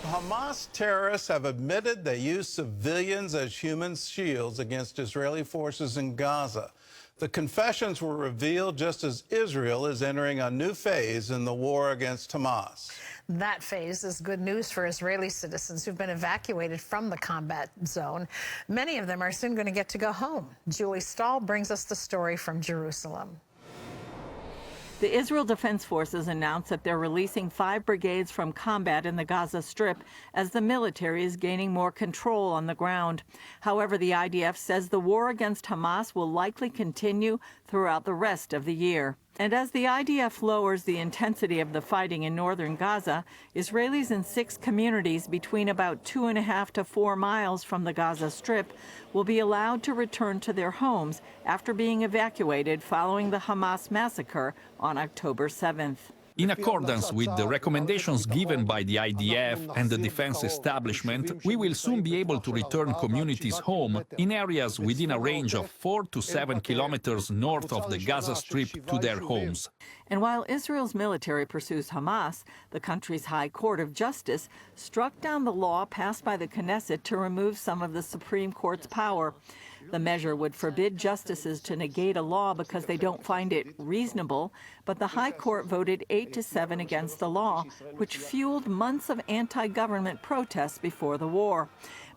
Hamas terrorists have admitted they used civilians as human shields against Israeli forces in Gaza. The confessions were revealed just as Israel is entering a new phase in the war against Hamas. That phase is good news for Israeli citizens who've been evacuated from the combat zone. Many of them are soon going to get to go home. Julie Stahl brings us the story from Jerusalem. The Israel Defense Forces announced that they're releasing 5 brigades from combat in the Gaza Strip as the military is gaining more control on the ground. However, the IDF says the war against Hamas will likely continue throughout the rest of the year. And as the IDF lowers the intensity of the fighting in northern Gaza, Israelis in 6 communities between about 2.5 to 4 miles from the Gaza Strip will be allowed to return to their homes after being evacuated following the Hamas massacre on October 7th. In accordance with the recommendations given by the IDF and the defense establishment, we will soon be able to return communities home in areas within a range of 4 to 7 kilometers north of the Gaza Strip to their homes. And while Israel's military pursues Hamas, the country's High Court of Justice struck down the law passed by the Knesset to remove some of the Supreme Court's power. The measure would forbid justices to negate a law because they don't find it reasonable, but the High Court voted 8-7 against the law, which fueled months of anti-government protests before the war.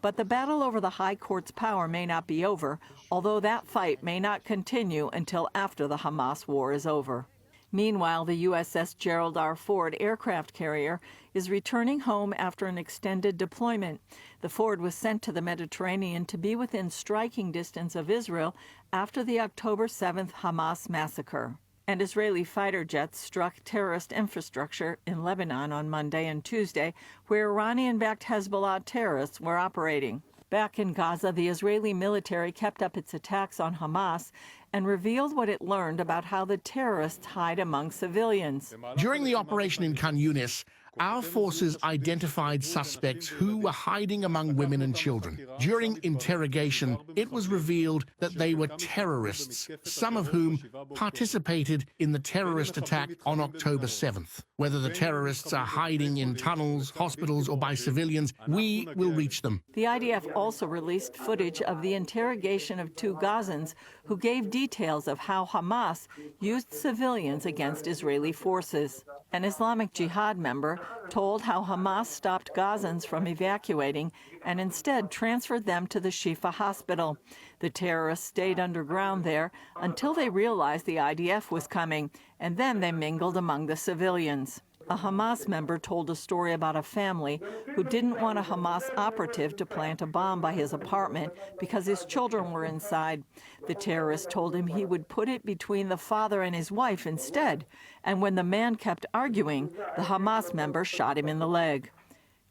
But the battle over the High Court's power may not be over, although that fight may not continue until after the Hamas war is over. Meanwhile, the USS Gerald R. Ford aircraft carrier is returning home after an extended deployment. The Ford was sent to the Mediterranean to be within striking distance of Israel after the October 7th Hamas massacre. And Israeli fighter jets struck terrorist infrastructure in Lebanon on Monday and Tuesday, where Iranian-backed Hezbollah terrorists were operating. Back in Gaza, the Israeli military kept up its attacks on Hamas and revealed what it learned about how the terrorists hide among civilians. During the operation in Khan Yunis, our forces identified suspects who were hiding among women and children. During interrogation, it was revealed that they were terrorists, some of whom participated in the terrorist attack on October 7th. Whether the terrorists are hiding in tunnels, hospitals, or by civilians, we will reach them. The IDF also released footage of the interrogation of 2 Gazans who gave details of how Hamas used civilians against Israeli forces. An Islamic Jihad member told how Hamas stopped Gazans from evacuating and instead transferred them to the Shifa hospital. The terrorists stayed underground there until they realized the IDF was coming, and then they mingled among the civilians. A Hamas member told a story about a family who didn't want a Hamas operative to plant a bomb by his apartment because his children were inside. The terrorist told him he would put it between the father and his wife instead. And when the man kept arguing, the Hamas member shot him in the leg.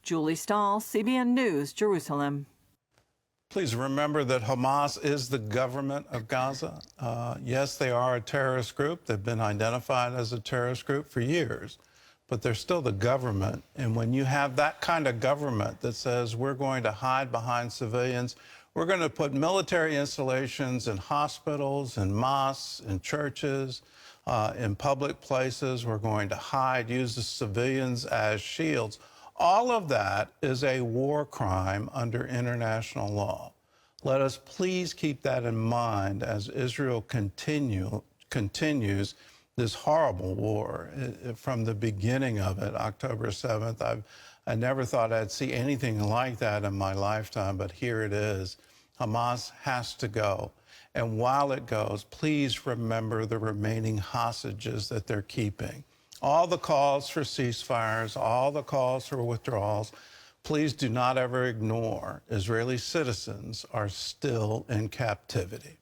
Julie Stahl, CBN News, Jerusalem. Please remember that Hamas is the government of Gaza. Yes, they are a terrorist group. They've been identified as a terrorist group for years. But they're still the government. And when you have that kind of government that says we're going to hide behind civilians, we're going to put military installations in hospitals, in mosques, in churches, in public places, we're going to hide, use the civilians as shields. All of that is a war crime under international law. Let us please keep that in mind as Israel continues this horrible war. From the beginning of it, October 7th, I never thought I'd see anything like that in my lifetime, but here it is. Hamas has to go. And while it goes, please remember the remaining hostages that they're keeping. All the calls for ceasefires, all the calls for withdrawals, please do not ever ignore Israeli citizens are still in captivity.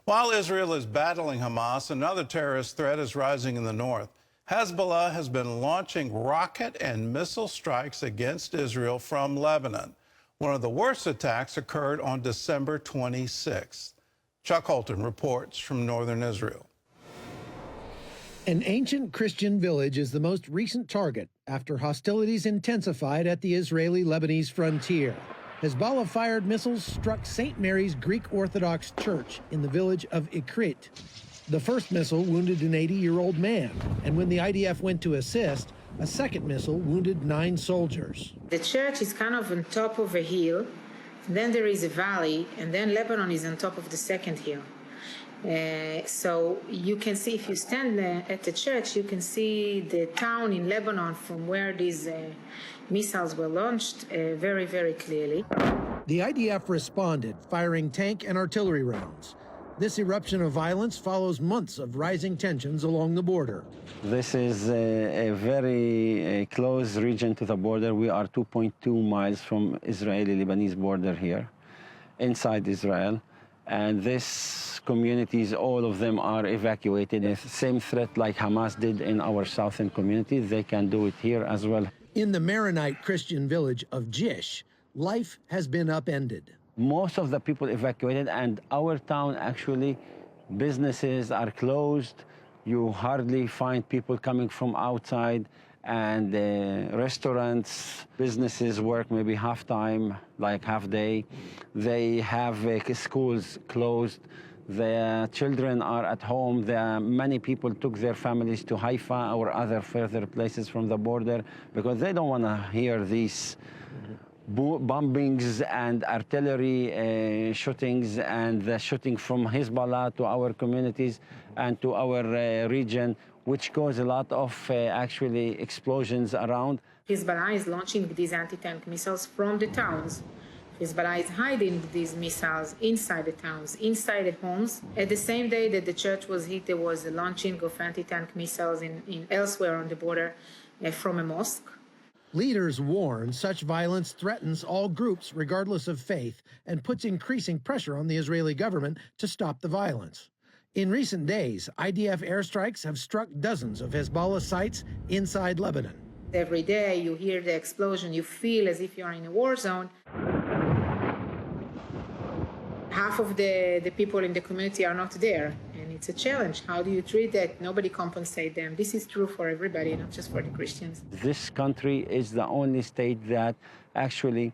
While Israel is battling Hamas, another terrorist threat is rising in the north. Hezbollah has been launching rocket and missile strikes against Israel from Lebanon. One of the worst attacks occurred on December 26th. Chuck Holton reports from northern Israel. An ancient Christian village is the most recent target after hostilities intensified at the Israeli-Lebanese frontier. Hezbollah-fired missiles struck St. Mary's Greek Orthodox Church in the village of Ikrit. The first missile wounded an 80-year-old man, and when the IDF went to assist, A second missile wounded 9 soldiers. The church is kind of on top of a hill, then there is a valley, and then Lebanon is on top of the second hill. So you can see, if you stand at the church, you can see the town in Lebanon from where these missiles were launched very, very clearly. The IDF responded, firing tank and artillery rounds. This eruption of violence follows months of rising tensions along the border. This is a very close region to the border. We are 2.2 miles from Israeli-Lebanese border here, inside Israel. And these communities, all of them are evacuated. The same threat like Hamas did in our southern community, they can do it here as well. In the Maronite Christian village of Jish, life has been upended. Most of the people evacuated, and our town actually, businesses are closed. You hardly find people coming from outside, and restaurants, businesses work maybe half-time, like half-day. They have schools closed. The children are at home. Many people took their families to Haifa or other further places from the border because they don't want to hear these bombings and artillery shootings and the shooting from Hezbollah to our communities and to our region, which caused a lot of actually explosions around. Hezbollah is launching these anti-tank missiles from the towns. Hezbollah is hiding these missiles inside the towns, inside the homes. At the same day that the church was hit, there was a launching of anti-tank missiles in elsewhere on the border from a mosque. Leaders warn such violence threatens all groups regardless of faith and puts increasing pressure on the Israeli government to stop the violence. In recent days, IDF airstrikes have struck dozens of Hezbollah sites inside Lebanon. Every day you hear the explosion, you feel as if you're in a war zone. Half of the people in the community are not there, and it's a challenge. How do you treat that? Nobody compensates them. This is true for everybody, not just for the Christians. This country is the only state that actually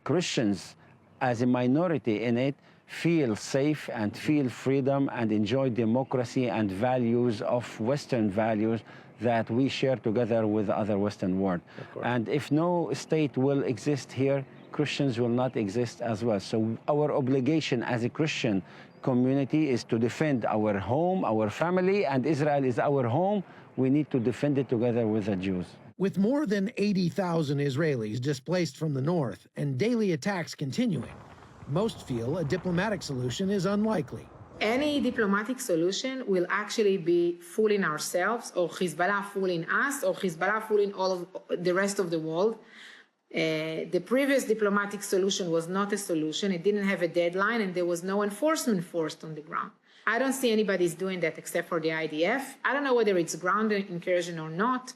Christians, as a minority in it, feel safe and feel freedom and enjoy democracy and values of Western values that we share together with the other Western world. And if no state will exist here, Christians will not exist as well. So our obligation as a Christian community is to defend our home, our family, and Israel is our home. We need to defend it together with the Jews. With more than 80,000 Israelis displaced from the north and daily attacks continuing, most feel a diplomatic solution is unlikely. Any diplomatic solution will actually be fooling ourselves, or Hezbollah fooling us, or Hezbollah fooling all of the rest of the world. The previous diplomatic solution was not a solution. It didn't have a deadline, and there was no enforcement forced on the ground. I don't see anybody's doing that except for the IDF. I don't know whether it's ground incursion or not,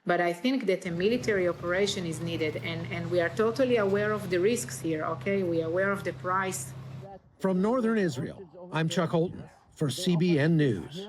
but I think that a military operation is needed, and we are totally aware of the risks here, okay? We are aware of the price. From northern Israel, I'm Chuck Holton for CBN News.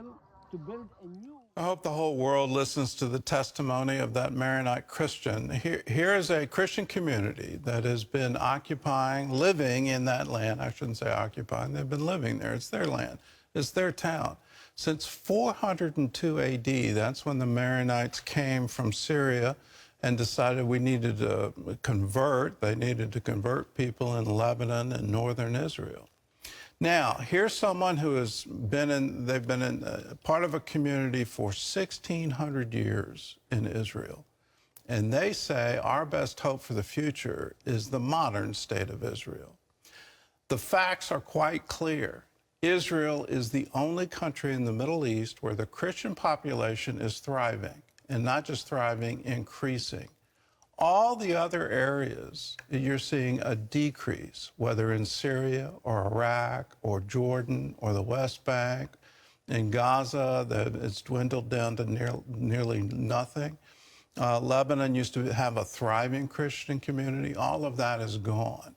I hope the whole world listens to the testimony of that Maronite Christian. Here is a Christian community that has been occupying, living in that land. I shouldn't say occupying. They've been living there. It's their land. It's their town. Since 402 AD, that's when the Maronites came from Syria and decided we needed to convert. They needed to convert people in Lebanon and northern Israel. Now, here's someone who has been in, they've been in part of a community for 1,600 years in Israel. And they say our best hope for the future is the modern state of Israel. The facts are quite clear. Israel is the only country in the Middle East where the Christian population is thriving, and not just thriving, increasing. All the other areas, you're seeing a decrease, whether in Syria or Iraq or Jordan or the West Bank. In Gaza, that it's dwindled down to nearly nothing. Lebanon used to have a thriving Christian community. All of that is gone.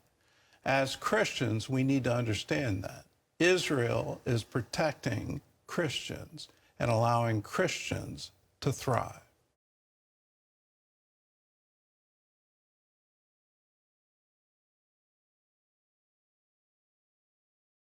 As Christians, we need to understand that. Israel is protecting Christians and allowing Christians to thrive.